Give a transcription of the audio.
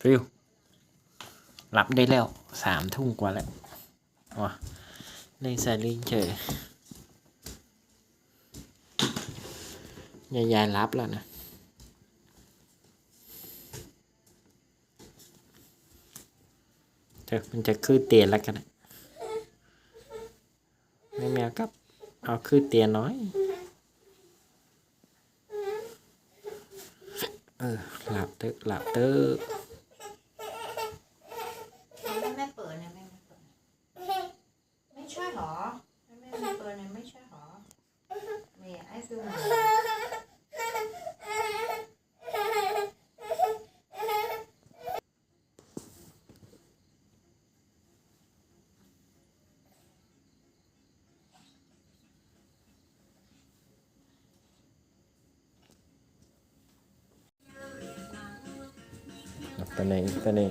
ฟิวหลับได้แล้ว3 ทุ่มกว่าแล้วว้าในสายลิงเฉยยายรับแล้วนะมันจะขึ้นเตียนแล้วกันนะแมวกับเอาขึ้นเตียนน้อยหลับเถอะหลับเถอะแม่เปิดเนี่ยแม่เปิดไม่ใช่หรอแม่เปิดเนี่ยไม่ใช่หรอแม่ไอ้ฟิวไปไหน